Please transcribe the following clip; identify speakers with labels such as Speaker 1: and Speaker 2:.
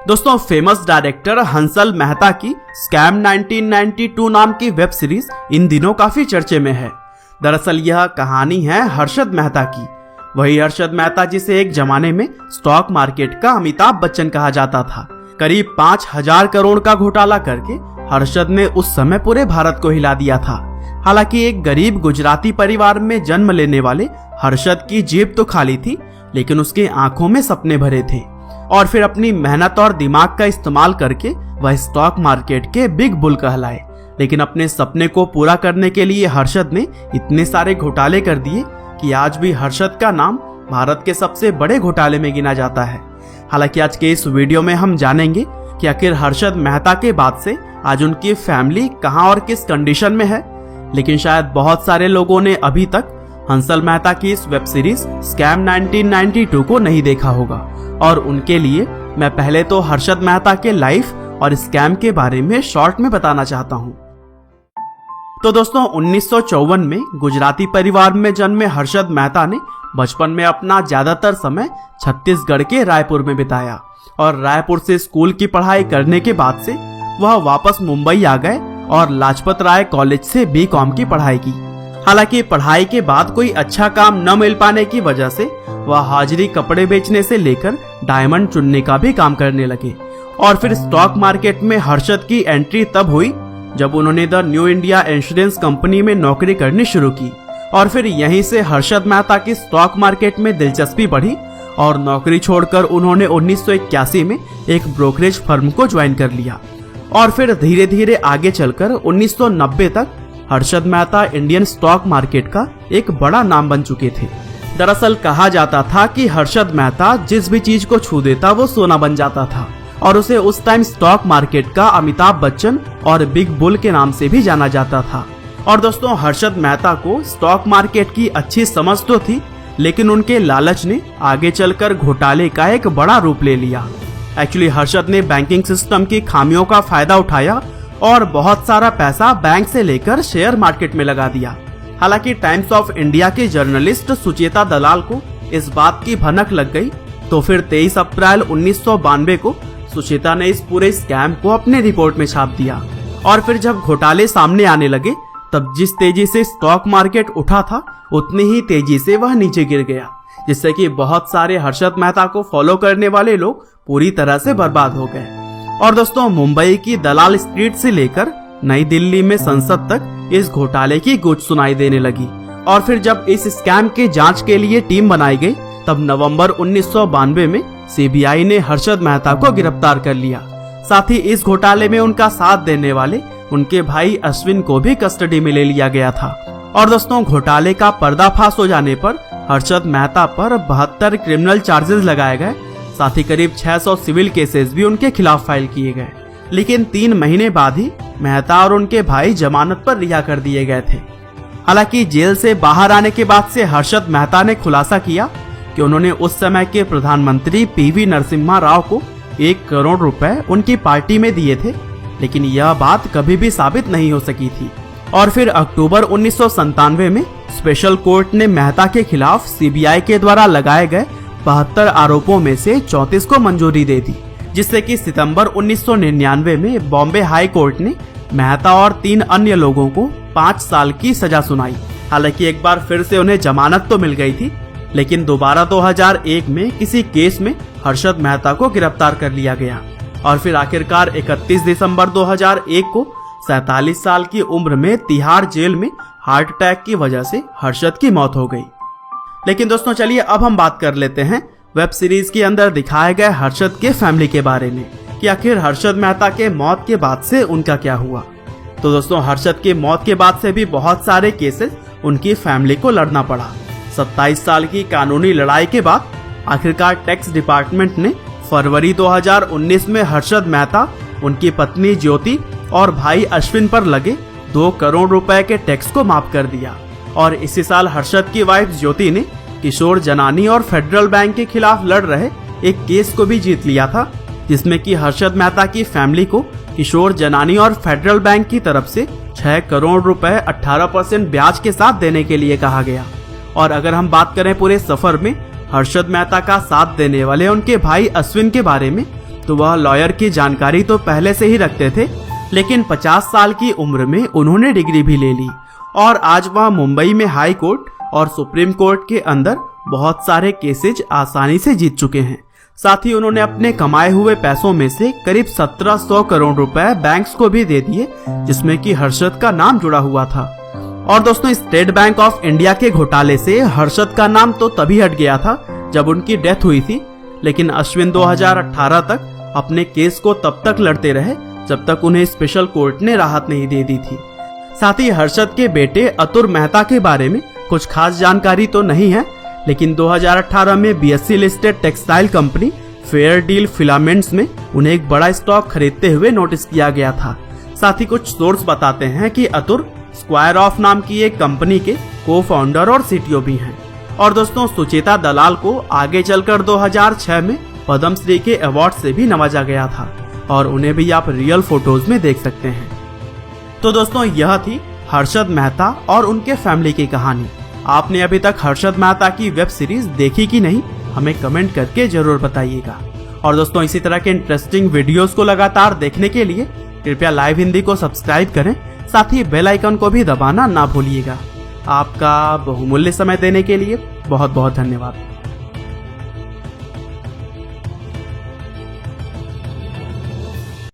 Speaker 1: दोस्तों, famous director Hansal Mehta की scam 1992 नाम की वेब सीरीज इन दिनों काफी चर्चे में है। दरअसल यह कहानी है हर्षद मेहता की, वही हर्षद मेहता जिसे एक जमाने में स्टॉक मार्केट का अमिताभ बच्चन कहा जाता था। करीब 5,000 करोड़ का घोटाला करके हर्षद ने उस समय पूरे भारत को हिला दिया था। हालांकि एक गरीब गुजराती परिवार में जन्म लेने वाले हर्षद की जेब तो खाली थी, लेकिन उसके आंखों में सपने भरे थे। और फिर अपनी मेहनत और दिमाग का इस्तेमाल करके वह स्टॉक मार्केट के बिग बुल कहलाए। लेकिन अपने सपने को पूरा करने के लिए हर्षद ने इतने सारे घोटाले कर दिए कि आज भी हर्षद का नाम भारत के सबसे बड़े घोटाले में गिना जाता है। हालांकि आज के इस वीडियो में हम जानेंगे कि आखिर हर्षद मेहता के बाद से आज उनकी फैमिली कहां और किस कंडीशन में है। लेकिन शायद बहुत सारे लोगों ने अभी तक हंसल मेहता की इस वेब सीरीज स्कैम 1992 को नहीं देखा होगा, और उनके लिए मैं पहले तो हर्षद मेहता के लाइफ और स्कैम के बारे में शॉर्ट में बताना चाहता हूं। तो दोस्तों, 1954 में गुजराती परिवार में जन्मे हर्षद मेहता ने बचपन में अपना ज्यादातर समय छत्तीसगढ़ के रायपुर में बिताया, और रायपुर से स्कूल की पढ़ाई करने के बाद से वह वापस मुंबई आ गए और लाजपत राय कॉलेज से बीकॉम की पढ़ाई की। हालांकि पढ़ाई के बाद कोई अच्छा काम न मिल पाने की वजह से वह हाजिरी कपड़े बेचने से लेकर डायमंड चुनने का भी काम करने लगे। और फिर स्टॉक मार्केट में हर्षद की एंट्री तब हुई जब उन्होंने the new India insurance company में नौकरी करनी शुरू की। और फिर यहीं से हर्षद मेहता की स्टॉक मार्केट में दिलचस्पी बढ़ी और नौकरी छोड़कर उन्होंने 1981 में एक ब्रोकरेज फर्म को ज्वाइन कर लिया। और फिर धीरे धीरे आगे चलकर 1990 तक Harshad Mehta Indian stock market का एक बड़ा नाम बन चुके थे। दरअसल कहा जाता था कि हर्षद मेहता जिस भी चीज को छू देता वो सोना बन जाता था, और उसे उस टाइम स्टॉक मार्केट का अमिताभ बच्चन और बिग बुल के नाम से भी जाना जाता था। और दोस्तों, हर्षद मेहता को स्टॉक मार्केट की अच्छी समझ तो थी, लेकिन उनके लालच ने आगे चलकर घोटाले का एक बड़ा रूप ले लिया। एक्चुअली हर्षद ने बैंकिंग सिस्टम की खामियों का फायदा उठाया और बहुत सारा पैसा बैंक से लेकर शेयर मार्केट में लगा दिया। हालांकि टाइम्स ऑफ इंडिया की जर्नलिस्ट सुचेता दलाल को इस बात की भनक लग गई, तो फिर 23 अप्रैल 1992 को सुचेता ने इस पूरे स्कैम को अपने रिपोर्ट में छाप दिया। और फिर जब घोटाले सामने आने लगे, तब जिस तेजी से स्टॉक मार्केट उठा था उतनी ही तेजी से वह नीचे गिर गया, जिससे कि बहुत सारे हर्षद मेहता को फॉलो करने वाले लोग पूरी तरह से बर्बाद हो गए। और दोस्तों, मुंबई की दलाल स्ट्रीट से लेकर नई दिल्ली में संसद तक इस घोटाले की गूंज सुनाई देने लगी। और फिर जब इस स्कैम के जांच के लिए टीम बनाई गई, तब नवंबर 1992 में सीबीआई ने हर्षद मेहता को गिरफ्तार कर लिया। साथ ही इस घोटाले में उनका साथ देने वाले उनके भाई अश्विन को भी कस्टडी में ले लिया गया था। और दोस्तों, घोटाले का पर्दाफाश हो जाने पर हर्षद मेहता पर 72 क्रिमिनल चार्जेस लगाए गए। साथ ही करीब 600 सिविल केसेस भी उनके खिलाफ फाइल किए गए। लेकिन 3 महीने बाद ही मेहता और उनके भाई जमानत पर रिहा कर दिए गए थे। हालांकि जेल से बाहर आने के बाद से हर्षद मेहता ने खुलासा किया कि उन्होंने उस समय के प्रधानमंत्री पीवी नरसिम्हा राव को 1 करोड़ रुपए उनकी पार्टी में दिए थे, लेकिन यह बात कभी भी साबित नहीं हो सकी थी। और फिर अक्टूबर 1997 में स्पेशल कोर्ट ने मेहता के खिलाफ सीबीआई के द्वारा लगाए गए 72 आरोपों में से 34 को मंजूरी दे दी, जिससे कि सितंबर 1999 में बॉम्बे हाई कोर्ट ने मेहता और 3 अन्य लोगों को 5 साल की सजा सुनाई। हालांकि एक बार फिर से उन्हें जमानत तो मिल गई थी, लेकिन दोबारा 2001 में किसी केस में हर्षद मेहता को गिरफ्तार कर लिया गया। और फिर आखिरकार 31 दिसंबर 2001 को 47 साल की उम्र में तिहाड़ जेल में हार्ट अटैक की वजह से हर्षद की मौत हो गई। लेकिन दोस्तों, चलिए अब हम बात कर लेते हैं वेब सीरीज के अंदर दिखाए गए हर्षद के फैमिली के बारे में, कि आखिर हर्षद मेहता के मौत के बाद से उनका क्या हुआ। तो दोस्तों, हर्षद की मौत के बाद से भी बहुत सारे केसेस उनकी फैमिली को लड़ना पड़ा। 27 साल की कानूनी लड़ाई के बाद आखिरकार टैक्स डिपार्टमेंट ने फरवरी 2019 में हर्षद मेहता, उनकी पत्नी ज्योति और भाई अश्विन पर लगे 2 करोड़ रुपए के टैक्स को माफ कर दिया। और इसी साल हर्षद की वाइफ ज्योति ने किशोर जनानी और फेडरल बैंक के खिलाफ लड़ रहे एक केस को भी जीत लिया था, जिसमें कि हर्षद मेहता की फैमिली को किशोर जनानी और फेडरल बैंक की तरफ से 6 करोड़ रुपए 18% ब्याज के साथ देने के लिए कहा गया। और अगर हम बात करें पूरे सफर में हर्षद मेहता का साथ देने वाले उनके भाई अश्विन के बारे में, तो वह लॉयर की जानकारी तो पहले से ही रखते थे, लेकिन 50 साल की उम्र में उन्होंने डिग्री भी ले ली और आज वह मुंबई में हाई कोर्ट और सुप्रीम कोर्ट के अंदर बहुत सारे केसेज आसानी से जीत चुके हैं। साथ ही उन्होंने अपने कमाए हुए पैसों में से करीब 1700 करोड़ रुपए बैंक्स को भी दे दिए, जिसमें कि हर्षद का नाम जुड़ा हुआ था। और दोस्तों, स्टेट बैंक ऑफ इंडिया के घोटाले से हर्षद का नाम तो तभी हट गया था जब उनकी डेथ हुई थी, लेकिन अश्विन 2018 तक अपने केस को तब तक लड़ते रहे जब तक उन्हें स्पेशल कोर्ट ने राहत नहीं दे दी थी। साथ ही हर्षद के बेटे अतुर मेहता के बारे में कुछ खास जानकारी तो नहीं है, लेकिन 2018 में BSE listed textile company fair deal filaments में उन्हें एक बड़ा स्टॉक खरीदते हुए नोटिस किया गया था। साथ ही कुछ सोर्स बताते हैं कि अतुर स्क्वायर ऑफ नाम की एक कंपनी के को फाउंडर और सीटीओ भी हैं। और दोस्तों, सुचेता दलाल को आगे चलकर 2006 में पद्मश्री के अवार्ड से भी नवाजा गया था और उन्हें भी आप रियल फोटोज में देख सकते हैं। तो दोस्तों, यह थी हर्षद मेहता और उनके फैमिली की कहानी। आपने अभी तक हर्षद मेहता की वेब सीरीज देखी कि नहीं, हमें कमेंट करके जरूर बताइएगा। और दोस्तों, इसी तरह के इंटरेस्टिंग वीडियोस को लगातार देखने के लिए कृपया लाइव हिंदी को सब्सक्राइब करें, साथ ही बेल आइकन को भी दबाना ना भूलिएगा। आपका बहुमूल्य समय देने के लिए बहुत बहुत धन्यवाद।